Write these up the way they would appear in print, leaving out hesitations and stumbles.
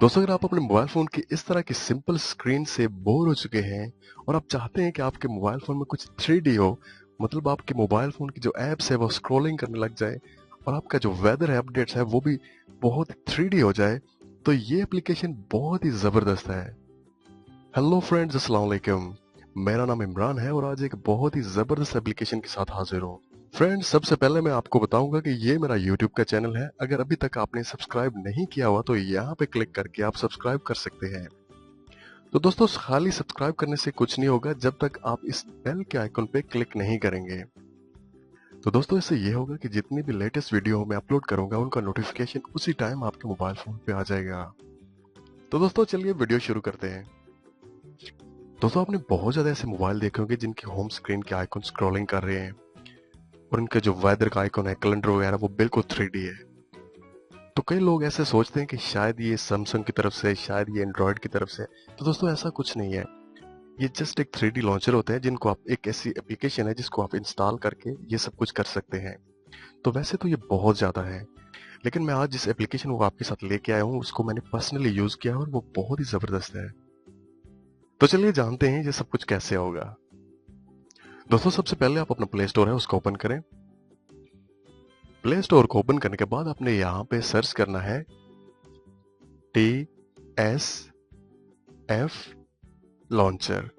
दोस्तों, अगर आप अपने मोबाइल फोन की इस तरह की सिंपल स्क्रीन से बोर हो चुके हैं और आप चाहते हैं कि आपके मोबाइल फोन में कुछ 3D हो, मतलब आपके मोबाइल फोन की जो एप्स है वो स्क्रॉलिंग करने लग जाए और आपका जो वेदर है, अपडेट्स है, वो भी बहुत 3D हो जाए, तो ये एप्लीकेशन बहुत ही जबरदस्त है। हेलो फ्रेंड्स, अस्सलाम वालेकुम। मेरा नाम इमरान है और आज एक बहुत ही जबरदस्त एप्लीकेशन के साथ हाजिर हूँ। फ्रेंड्स, सबसे पहले मैं आपको बताऊंगा कि ये मेरा यूट्यूब का चैनल है। अगर अभी तक आपने सब्सक्राइब नहीं किया हुआ तो यहाँ पे क्लिक करके आप सब्सक्राइब कर सकते हैं। तो दोस्तों, खाली सब्सक्राइब करने से कुछ नहीं होगा जब तक आप इस बेल के आइकन पे क्लिक नहीं करेंगे। तो दोस्तों, इससे ये होगा कि जितनी भी लेटेस्ट वीडियो मैं अपलोड करूंगा उनका नोटिफिकेशन उसी टाइम आपके मोबाइल फोन पे आ जाएगा। तो दोस्तों, चलिए वीडियो शुरू करते हैं। दोस्तों, आपने बहुत ज्यादा ऐसे मोबाइल देखे होंगे जिनकी होम स्क्रीन के आइकन स्क्रॉलिंग कर रहे हैं और इनका जो वेदर का आइकन है, कैलेंडर वगैरह, वो बिल्कुल 3D है। तो कई लोग ऐसे सोचते हैं कि शायद ये सैमसंग की तरफ से, शायद ये एंड्रॉयड की तरफ से। तो दोस्तों, ऐसा कुछ नहीं है। ये जस्ट एक 3D लॉन्चर होते हैं जिनको आप, एक ऐसी एप्लीकेशन है जिसको आप इंस्टॉल करके ये सब कुछ कर सकते हैं। तो वैसे तो ये बहुत ज्यादा है, लेकिन मैं आज जिस एप्लीकेशन को आपके साथ लेके आया हूँ उसको मैंने पर्सनली यूज किया और वो बहुत ही जबरदस्त है। तो चलिए जानते हैं ये सब कुछ कैसे होगा। दोस्तों, सबसे पहले आप अपना प्ले स्टोर है उसको ओपन करें। प्ले स्टोर को ओपन करने के बाद आपने यहाँ पे सर्च करना है TSF लॉन्चर।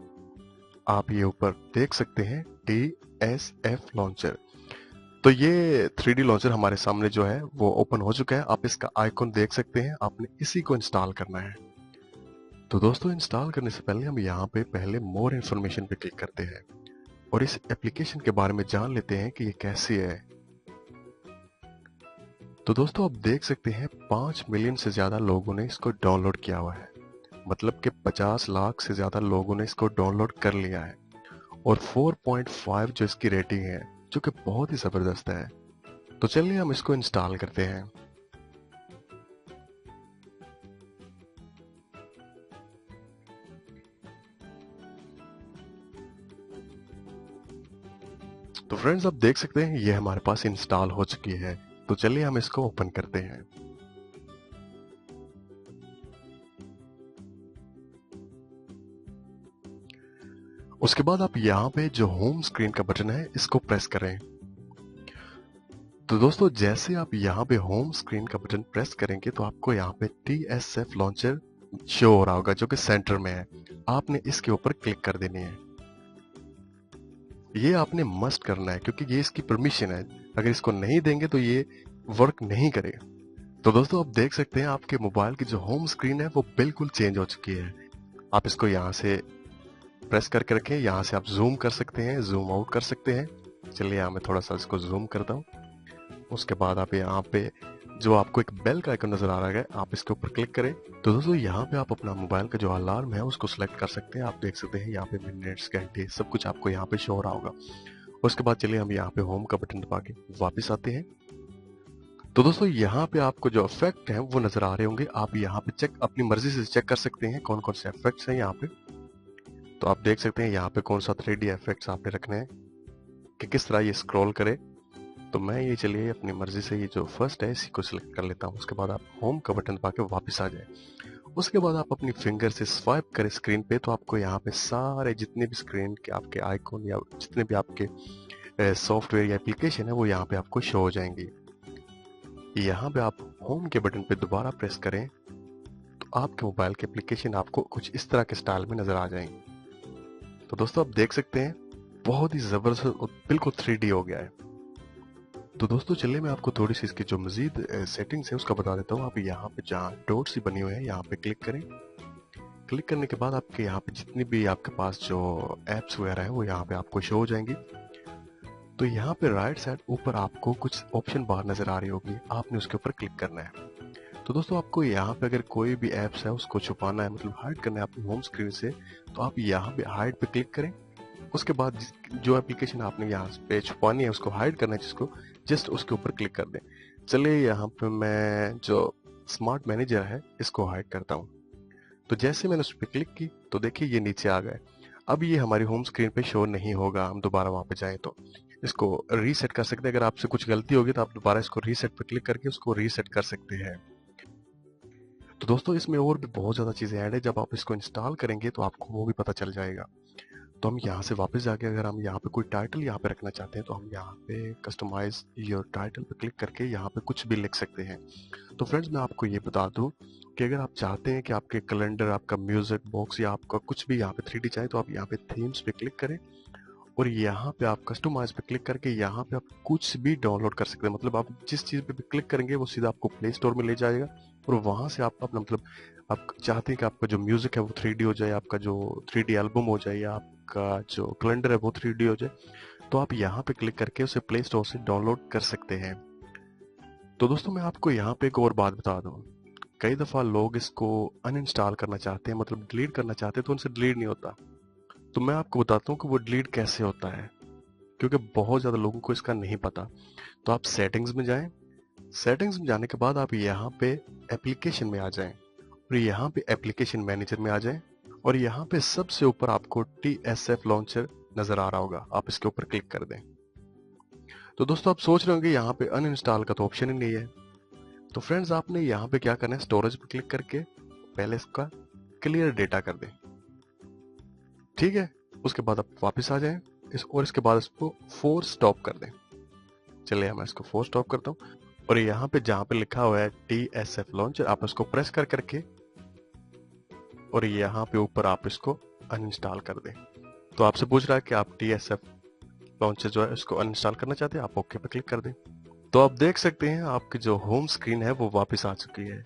आप ये ऊपर देख सकते हैं TSF लॉन्चर। तो ये 3D लॉन्चर हमारे सामने जो है वो ओपन हो चुका है। आप इसका आइकन देख सकते हैं, आपने इसी को इंस्टॉल करना है। तो दोस्तों, इंस्टॉल करने से पहले हम यहाँ पे पहले मोर इन्फॉर्मेशन पे क्लिक करते हैं और इस एप्लीकेशन के बारे में जान लेते हैं कि ये कैसी है। तो दोस्तों, आप देख सकते हैं 5 मिलियन से ज्यादा लोगों ने इसको डाउनलोड किया हुआ है, मतलब कि 50 लाख से ज्यादा लोगों ने इसको डाउनलोड कर लिया है और 4.5 जो इसकी रेटिंग है, जो कि बहुत ही जबरदस्त है। तो चलिए हम इसको इंस्टॉल करते हैं। तो फ्रेंड्स, आप देख सकते हैं ये हमारे पास इंस्टॉल हो चुकी है। तो चलिए हम इसको ओपन करते हैं। उसके बाद आप यहाँ पे जो होम स्क्रीन का बटन है इसको प्रेस करें। तो दोस्तों, जैसे आप यहाँ पे होम स्क्रीन का बटन प्रेस करेंगे तो आपको यहाँ पे TSF लॉन्चर शो हो रहा होगा जो कि सेंटर में है। आपने इसके ऊपर क्लिक कर देनी है। ये आपने मस्ट करना है क्योंकि ये इसकी परमिशन है। अगर इसको नहीं देंगे तो ये वर्क नहीं करेगा। तो दोस्तों, आप देख सकते हैं आपके मोबाइल की जो होम स्क्रीन है वो बिल्कुल चेंज हो चुकी है। आप इसको यहाँ से प्रेस करके रखें, यहाँ से आप जूम कर सकते हैं, जूम आउट कर सकते हैं। चलिए यहाँ मैं थोड़ा सा इसको जूम करता हूँ। उसके बाद आप यहाँ पे जो आपको एक बेल का आइकन नजर आ रहा है, आप इसके ऊपर क्लिक करें। तो दोस्तों, यहाँ पे आप अपना मोबाइल का जो अलार्म है उसको सिलेक्ट कर सकते हैं। आप देख सकते हैं यहाँ पे मिनट्स, घंटे, सब कुछ आपको यहाँ पे शो हो रहा होगा। उसके बाद चलिए हम यहाँ पे होम का बटन दबा के वापिस आते हैं। तो दोस्तों, यहाँ पे आपको जो इफेक्ट है वो नजर आ रहे होंगे। आप यहाँ पे चेक, अपनी मर्जी से चेक कर सकते हैं कौन कौन से इफेक्ट्स हैं यहाँ पे। तो आप देख सकते हैं यहाँ पे कौन सा 3D इफेक्ट्स आपने रखने हैं कि किस तरह ये स्क्रॉल करे। तो मैं ये, चलिए अपनी मर्जी से ये जो फर्स्ट है इसी को सिलेक्ट कर लेता हूँ। उसके बाद आप होम का बटन दबा के वापस आ जाए। उसके बाद आप अपनी फिंगर से स्वाइप करें स्क्रीन पे, तो आपको यहाँ पे सारे जितने भी स्क्रीन के आपके आइकॉन या जितने भी आपके सॉफ्टवेयर या एप्लीकेशन है वो यहाँ पे आपको शो हो जाएंगी। यहाँ पे आप होम के बटन पे दोबारा प्रेस करें तो आपके मोबाइल के एप्लीकेशन आपको कुछ इस तरह के स्टाइल में नजर आ जाएंगे। तो दोस्तों, आप देख सकते हैं बहुत ही जबरदस्त और बिल्कुल 3D हो गया है। तो दोस्तों, चलिए मैं आपको थोड़ी सी इसकी जो मजीद सेटिंग्स है उसका बता देता हूँ। आप यहाँ पे जहाँ डॉट सी बनी हुई है यहाँ पे क्लिक करें। क्लिक करने के बाद आपके यहाँ पे जितनी भी आपके पास जो एप्स वगैरह है वो यहाँ पे आपको शो हो जाएंगी। तो यहाँ पे राइट साइड ऊपर आपको कुछ ऑप्शन बार नजर आ रही होगी, आपने उसके ऊपर क्लिक करना है। तो दोस्तों, आपको यहाँ पे अगर कोई भी एप्स है उसको छुपाना है, मतलब हाइड करना है अपनी होम स्क्रीन से, तो आप यहाँ पे हाइड पे क्लिक करें। उसके बाद जो एप्लीकेशन आपने यहाँ पे छुपानी है, उसको हाइड करना है, जिसको जस्ट उसके ऊपर क्लिक कर दें। चलिए यहाँ पे मैं जो स्मार्ट मैनेजर है इसको हाइड करता हूँ। तो जैसे मैंने उस पर क्लिक की तो देखिए ये नीचे आ गए। अब ये हमारी होम स्क्रीन पे शो नहीं होगा। हम दोबारा वहां पे जाएं तो इसको रीसेट कर सकते हैं। अगर आपसे कुछ गलती होगी तो आप दोबारा इसको रीसेट पे क्लिक करके उसको रीसेट कर सकते हैं। तो दोस्तों इसमें और भी बहुत ज़्यादा चीज़ें ऐड है, जब आप इसको इंस्टॉल करेंगे तो आपको वो भी पता चल जाएगा। तो हम यहाँ से वापस जाके अगर हम यहाँ पे कोई टाइटल यहाँ पे रखना चाहते हैं तो हम यहाँ पे कस्टमाइज योर टाइटल पे क्लिक करके यहाँ पे कुछ भी लिख सकते हैं। तो फ्रेंड्स मैं आपको ये बता दूं कि अगर आप चाहते हैं कि आपके कैलेंडर, आपका म्यूजिक बॉक्स या आपका कुछ भी यहाँ पे 3D चाहे तो आप यहाँ पे थीम्स पे क्लिक करें और यहाँ पे आप कस्टमाइज पे क्लिक करके यहाँ पे आप कुछ भी डाउनलोड कर सकते हैं। मतलब आप जिस चीज़ पे भी क्लिक करेंगे वो सीधा आपको प्ले स्टोर में ले जाएगा और वहां से आप अपना मतलब आप चाहते हैं कि आपका जो म्यूजिक है वो 3D हो जाए, आपका जो 3D एल्बम हो जाए या आपका जो कैलेंडर है वो 3D हो जाए, तो आप यहाँ पे क्लिक करके उसे प्ले स्टोर से डाउनलोड कर सकते हैं। तो दोस्तों मैं आपको यहाँ पे एक और बात बता दूं, कई दफा लोग इसको अनइंस्टॉल करना चाहते हैं, मतलब डिलीट करना चाहते हैं, तो उनसे डिलीट नहीं होता। तो मैं आपको बताता हूँ कि वो डिलीट कैसे होता है, क्योंकि बहुत ज्यादा लोगों को इसका नहीं पता। तो आप सेटिंग्स में जाएं, सेटिंग्स में जाने के बाद आप यहाँ पे एप्लीकेशन में आ जाएं और यहाँ पे एप्लीकेशन मैनेजर में आ जाएं और यहाँ पे सबसे ऊपर आपको TSF लॉन्चर नजर आ रहा होगा, आप इसके ऊपर क्लिक कर दें। तो दोस्तों आप सोच रहे होंगे यहाँ पे अनइंस्टॉल का तो ऑप्शन ही नहीं है। तो फ्रेंड्स आपने यहाँ पे क्या करना है, स्टोरेज पे क्लिक करके पहले इसका क्लियर डेटा कर दें, ठीक है। उसके बाद आप वापस आ जाएं और इसके बाद इसको फोर्स स्टॉप कर दें। चलिए मैं इसको फोर्स स्टॉप करता हूँ और यहाँ पे जहाँ पे लिखा हुआ है TSF लॉन्चर आप इसको प्रेस कर करके और यहाँ पे ऊपर आप इसको अनइंस्टॉल कर दें। तो आपसे पूछ रहा है कि आप TSF लॉन्चर जो है इसको अनइंस्टॉल करना चाहते हैं, आप ओके पे क्लिक कर दें। तो आप देख सकते हैं आपकी जो होम स्क्रीन है वो वापस आ चुकी है।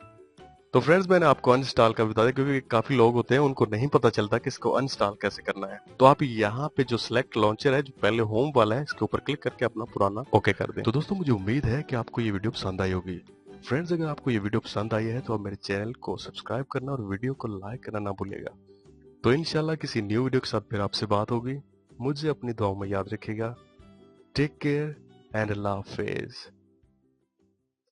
तो फ्रेंड्स मैंने आपको अनइंस्टॉल का बता दिया, क्योंकि काफी लोग होते हैं उनको नहीं पता चलता कि इसको अनइंस्टॉल कैसे करना है। तो आप यहाँ पे जो सिलेक्ट लॉन्चर है जो पहले होम वाला है इसके ऊपर क्लिक करके अपना पुराना ओके कर दें। तो दोस्तों मुझे उम्मीद है कि आपको ये वीडियो पसंद आई होगी। फ्रेंड्स अगर आपको ये वीडियो पसंद आई है तो आप मेरे चैनल को सब्सक्राइब करना और वीडियो को लाइक करना ना भूलिएगा। तो इंशाल्लाह किसी न्यू वीडियो के साथ फिर आपसे बात होगी। मुझे अपनी दुआओं में याद रखिएगा। टेक केयर एंड अल्लाह हाफिज।